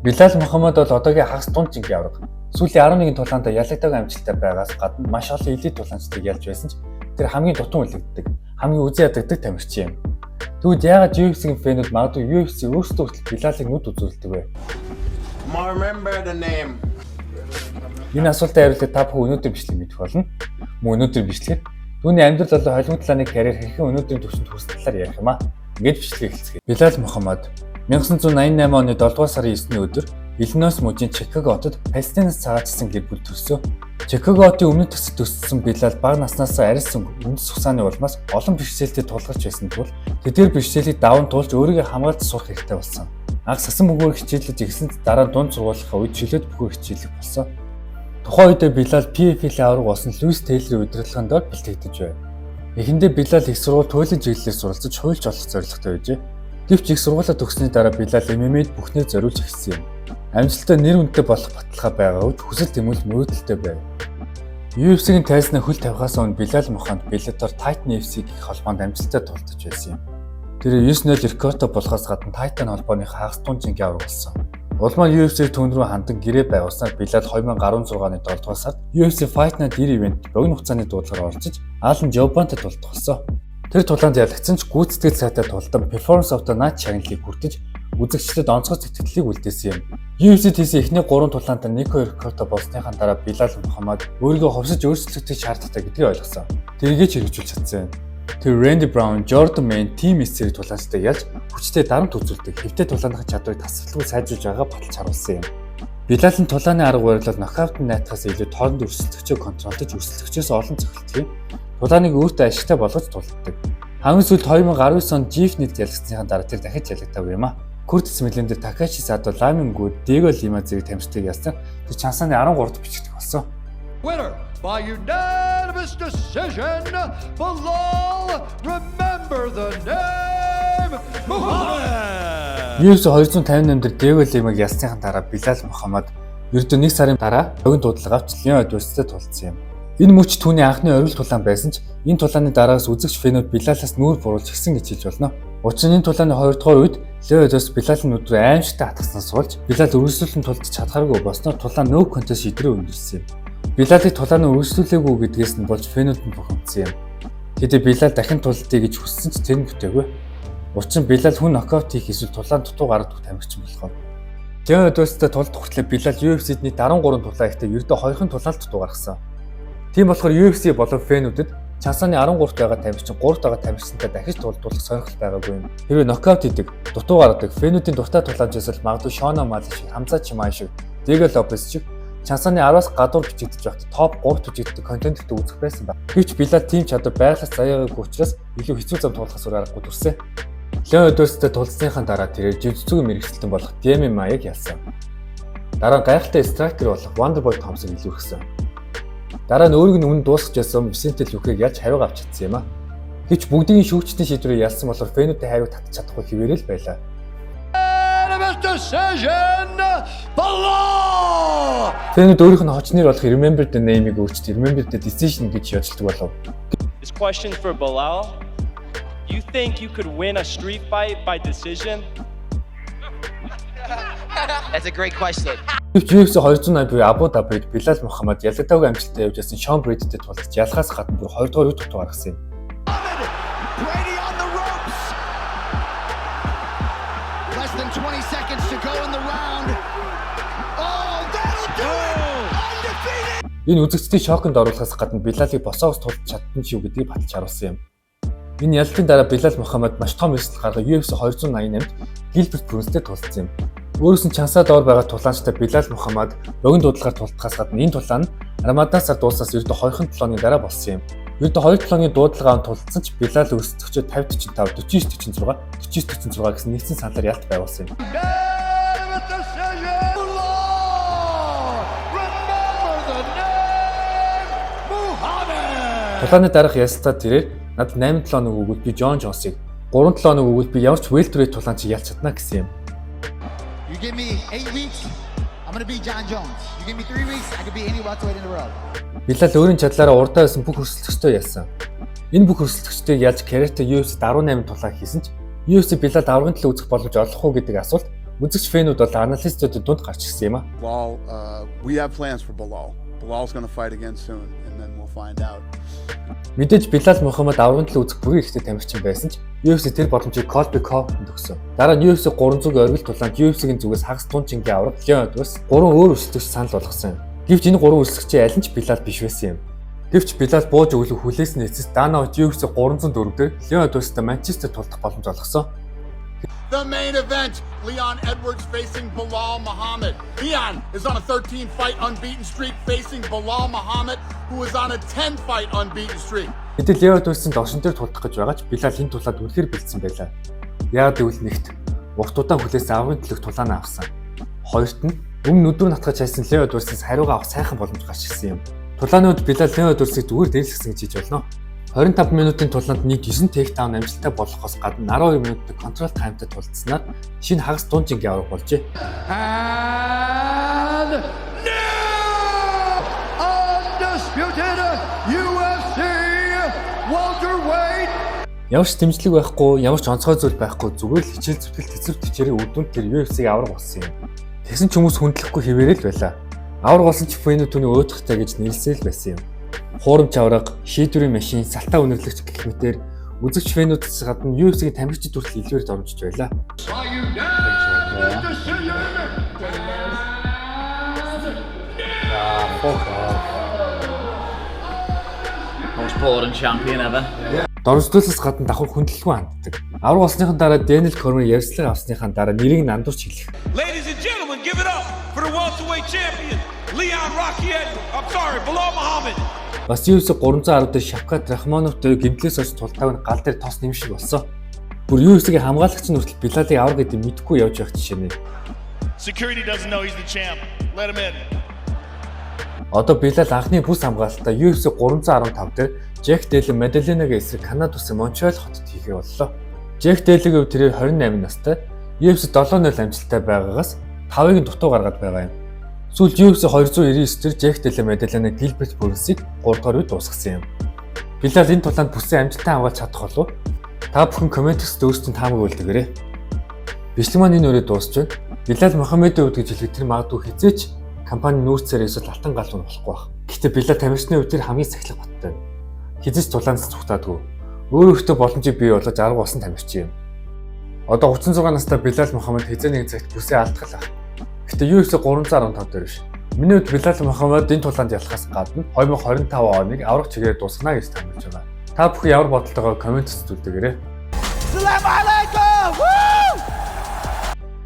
Билал Мухаммад бол одоогийн хагас дунд жингийн авраг. Сүүлийн 11 тулаанд ялагдаагүй амжилттай байгаас гадна маш олон элит тулаанчдыг ялж байсан ч тэр хамгийн дутуу үлддэг, хамгийн үзий ядагддаг тамирчин юм. Тэгвэл яагаад UFC-ийн фэнүүд магадгүй UFC өөрсдөө хүртэл Билалыг нүд үзүүлдэг вэ? Энэ асуултанд хариултыг та бүхэн өнөөдөр бичлэг мэдэх болно. Мөн өнөөдөр бичлэгээр түүний амьдрал болон холимог талааны карьер хэрхэн өнөөдрийн түвшинд хүрсэн талаар ярих юм аа. Ингээд бичлэгийг эхэлцгээе. Билал Мухаммад 1988 оны 7 дугаар сарын 9-ний өдөр Иллинойс мужийн Чикаго хотод Палестинаас цагаатсан гэр бүл төрсөн. Чикаго хотын өмнөд төсөд төссөн Билал бага наснаас арьсан үндэс ухааны улмаас олон бэрхшээлтэд тулгарч байсан тул тэдгээр бэрхшээлийг даван туулж өөрийгөө хамгаалж сурах хэрэгтэй болсон. Анх сасан бөгөөөр хичээлж ирсэнд дараа дунд сургуулийнхаа үед чөлөөт бөхөр хичээлэг болсон. Тухайн үед Билал PFL авраг болсон Льюис Тейлорын удирдлагын дор бэлтгэгдэж байв. Эхэндээ Билал их сургууль туйлын чиглэлээр суралцаж хуульч болох зорилготой байжээ. Гэвч их сургуулаа төгссөний дараа Билал MMA-д бүхнээ зориулж эхэлсэн юм. Амжилттай нэр хүндтэй болох баталгаа байгаа үед хүсэл тэмүүлэл мөрөөдөлтэй байв. UFC-ийн тайзнаа хөл тавихаас өмнө Билал Мухаммад Bellator Titan FC гэх холбоонд амжилттай тулдаж байсан юм. Тэр 9-0 рекордтой болохоос гадна Titan холбооны хагас дунд жингийн авраг болсон. Улмаар UFC түн рүү хандан гэрээ байгуулснаар Билал 2016 оны 7 дугаар сард UFC Fight Night ивент богино хугацааны дуудлагаар оролцож Алан Жобантай тулдах болсон. Тэр тулаанд ялагдсан ч гүйцэтгэл сайтай тулдан Performance of the Night шагналыг хүртэж үзэгчдэд онцгой сэтгэлдлийг үлдээсэн юм. UFC тийсэн эхний 3 тулаанд Нико рекордтой болсныхаа дараа Билал Мухаммад өөрийгөө ховсож өөрчлөгдөх шаардлагатай гэдгийг ойлгосон. Тэргийж хэрэгжүүлж чадсан. Тэр Randy Brown, Jordan Mein, Team Mystery тулаанчтай ялж хүчтэй дарамт үзүүлдэг хэвтэй тулааных чадварыг тасалдгүй сайжруулж байгаа баталж харуулсан юм. Билалын тулааны арга барил нокаут найтахаас илүү тооронд өрсөлдөгчөө контролдож өрсөлдөгчөөс олон цохилтгийг тулааныг өөртөө ашигтай болгож тулддаг. Хамгийн сүүлд 2019 онд Jeff-нэд ялагдсныхаа дараа тэр дахиж ялагдаагүй юм а. Curtis Millender, Takashi Sato, Lamine Good, Diego Lima зэрэг тамирчдыг ялсан. Тэр чансааны 13-т бичигдэх болсон. Winner by unanimous decision, Bilal, remember the name, Muhammad. UFC 258 дээр Diego Limag ялсныхаа дараа Билал Мухаммад ердөө 1 сарын дараа богино дуудлага авч Леон Эдвардстай тулдсан юм. Энэ мөч түүний анхны оргил тулаан байсан ч энэ тулааны дараагаас үзэгч фэнүүд Билалаас нүүр буруулж гисэн гэж хэлж болно. Учир нь энэ тулааны 2 дугаар үед Леон Эдвардс Билалын нүд рүү аимшигтай хатгаснаас болж Билал үргэлжлүүлэн тулдаж чадхааргүй болсноор тулаан no contest шийдвэрээ өндөрлсөн юм. Билалыг тулааны үргэлжлүүлээгүй гэдгээс нь болж фэнүүд нь бухимдсан юм. Хэдий Билал дахин тулдъя гэж хүссэн ч тэр нь бүтээгүй. Учир нь Билал хүн нокаут хийх эсвэл тулаан дутуу гаргадаг тамирчин болохоор. Леон Эдвардстай тулдах хүртэл Билал UFC-д нийт 13 тулаан ихтэй ердөө 2хан тулаанд дутуу гаргасан. Тийм болохоор UFC болон фэнүүдэд чансааны 13-т байгаа тамирчин 3-т байгаа тамирчинтай дахиж тулдуулах сонирхол байгаагүй юм. Хэрвээ нокаут хийдэг, дутуу гаргадаг фэнүүдийн дуртай тулаанчаас л магадгүй Шона Мал шиг, Хамза Чимай шиг, Диего Лопес шиг чансааны 10-аас гадуур бичигдэж байхад топ 3 бичигддэг контенттэй үзэх байсан байна. Гэвч Билал тийм чадвар байглаас заяагаагүй учраас илүү хэцүү зам туулахаас өөр аргагүй төрсөн. Леон Эдвардстай тулдсныхаа дараа тэрээр жижигцүүгийн мэргэжилтэн болох Demi Maia-г ялсан. Дараа нь гайхалтай страйкер болох Wonderboy Thompson илүүрхсэн. Дараа нь өөрийг нь өмнө дуусгаж байсан Vicente Luque-г ялж хариуг авч чадсан юм а. Гэвч бүгдийн шүүгчдийн шийдвэрийг ялсан болохоор фэнүүдтэй хариуг татчих чадахгүй хിവэрэл байлаа. Фэнүүд өөрийнх нь хочноор болох Remember the Name-ийг өөрчилж Remember the Decision гэж яжлдаг болов. This question for Bilal. You think you could win a street fight by decision? That's a great question. UFC 280 буюу Абу Дабид Билал Мухаммад ялагдаагүй амжилттай явж байсан Шон Брэдитэй тулдаж ялхаас гадна бүр 2 дугаар үед дутуу гаргасан юм. Brady on the ropes. Less than 20 seconds to go in the round. Oh, that'll do it. Undefeated. Энэ үзэгчдийн шоконд оруулахаас гадна Билалыг босоогоос тулж чадсан ч юу гэдгийг баталж харуулсан юм. Энэ ялалтын дараа Билал Мухаммад маш том эсрэг гаргаж UFC 288-д Гилберт Брунстэй тулдсан юм. Өөрөөс нь чансаа доор байгаа тулаанчтай Билал Мухаммад богино дуудлагаар тулдахаас гадна энэ тулаан Рамадан сар дууснаас ердөө 2 толооны дараа болсон юм. Ердөө 2 толооны дуудлагаар тулдсан ч Билал өрсөлдөгчөө 50-45, 49-46, 49-46 гэсэн нэгдсэн саналаар ялт байгуулсан юм. Тулааны дараах ялцлаа тэрээр надад 8 толооны өгвөл би Джон Джонсыг, 3 толооны өгвөл би ямар ч welterweight тулаанч ялч чадна гэсэн юм. You give me 8 weeks, I'm going to be John Jones. You give me 3 weeks, I could be any welterweight in the world. Билал өөрийн чадлаараа урдаа байсан бүх өрсөлдөгчтэй ялсан. Энэ бүх өрсөлдөгчдийг ялж карьертээ UFC-д 18 тулаан хийсэн ч UFC Билал аврагын төлөө үзэх боломж олох уу гэдэг асуулт үзэгч фэнүүд бол аналистуудад дунд гарч ирсэн юм а. Bilal, we have plans for Bilal. Bilal's going to fight again soon, and then we'll find out. Мэдээж Билал Мухаммад аврагын төлөө үзэх бүрэн ихтэй тамирчин байсан ч UFC тэр боломжийг Colby Covington өгсөн. Дараа нь UFC 300-ийн оргил тулаанд UFC-ийн зүгээс хагас тунчингийн авраг Leon Edwards 3 өөр өрсөлдөгч санал болгосон юм. Гэвч энэ 3 өрсөлдөгчийн аль нь ч Билал биш байсан юм. Гэвч Билал бууж өглөө хүлээсэн эцэст Dana White UFC 304 дээр Leon Edwards-тай Манчестер тулдах боломж олгосон. The main event, Leon Edwards facing Bilal Muhammad. Leon is on a 13-fight unbeaten streak facing Bilal Muhammad, who is on a 10-fight unbeaten streak. Гэтэл Leon Edwards-ын догшин дээр тулдах гэж байгаа ч Билал энэ тулаад үнэхээр бэлдсэн байлаа. Яагаад гэвэл нэгт урт удаан хүлээсэн аврагын төлөх тулаанаа авсан. Хоёрт нь өмнө өдөр натгаж хайсан Leon Edwards-аас хариугаа авах сайхан боломж гарч ирсэн юм. Тулааны үед Билал Leon Edwards-ыг зүгээр дээрлэхсэн гэж хийж болно. 25 минутын тулаанд нийт 9 тейкдаун амжилттай болохоос гадна 12 минутын контрол таймтай тулдсанаар шинэ хагас тунчингийн авраг болжээ. And now, undisputed UFC welterweight. Ямар ч дэмжлэг байхгүй, ямар ч онцгой зүйл байхгүй, зүгээр л хичээл зүтгэл тэцвэр төвчээрийн үр дүнд тэр UFC-г авраг болсон юм. Тэгсэн ч хүмүүс хүндлэхгүй хэвээрэл байлаа. Авраг болсон ч фэнүүд түүний өөдөхтэй гэж нэрлсээл байсан юм. Хуурамч авраг, шийдвэрийн машин, салтаа үнэрлэгч гэх мэтээр үзэгч фэнүүдээс гадна UFC-гийн тамирчид хүртэл илүүрд оромжж байлаа. Most boring champion ever. Доржлуулсаас гадна давхар хүндлэлгүй ханддаг. Авраг болсныхан дараа Daniel Cormier ярьцлага авсныхан дараа нэрийг нандуурч хэлэх. Ladies and gentlemen, give it up for the welterweight champion, Leon Bilal Muhammad. Бас UFC 310 дээр Shavkat Rakhmonov-тэй гэмтлээс олж тултааг нь гал дээр тоос нэмшиг болсон. Бүр UFC-гийн хамгаалагч нь хүртэл Билалыг авраг гэдэг мэдгүй явж явах жишээ нэ. Security doesn't know he's the champ. Let him in. Одоо Билал анхны бүс хамгаалтаа UFC 315 дээр Jack Della Maddalena-гийн эсрэг Канада улсын Монтреал хотод хийгээ боллоо. Jack Della-гийн тэрээр 28 настай UFC 7-0 амжилттай байгаагаас 5-ыг нь дутуу гаргаад байгаа юм. Сүүлд UFC 299 дээр Jack Della Maddalena Gilbert Burns-ыг 3 дугаар үед дуусгасан юм. Билал энэ тулаанд бүсээ амжилттай хамгаалж чадах болов? Та бүхэн комментс өөрсдөө таамаг үлдээгээрэй. Бичлэг маань энэ өрөө дуусч байна. Билал Мухаммадын хувьд гэж хэлэхэд тэр магадгүй хизээч компани нүүрсээр эсвэл алтан галуун болохгүй байх. Гэхдээ Билал тамирчны хувьд тэр хамгийн сахилах баттай. Хизээч тулаанаас зүгтаадгүй. Өөрөө өөртөө боломжийг бий болгож арга болсон тамирчин юм. Одоо 36 настай Билал Мухаммад хизээ нэг цагт бүсээ алдах. Гэхдээ UFC 315 дээр биш. Миний хувьд Билал Мухаммад энэ тулаанд ялахаас гадна 2025 оныг аврах чигээр дуусгана гэж таамаглаж байгаа. Та бүхэн ямар бодолтойгоо коммент үзүүлдэгээрэй.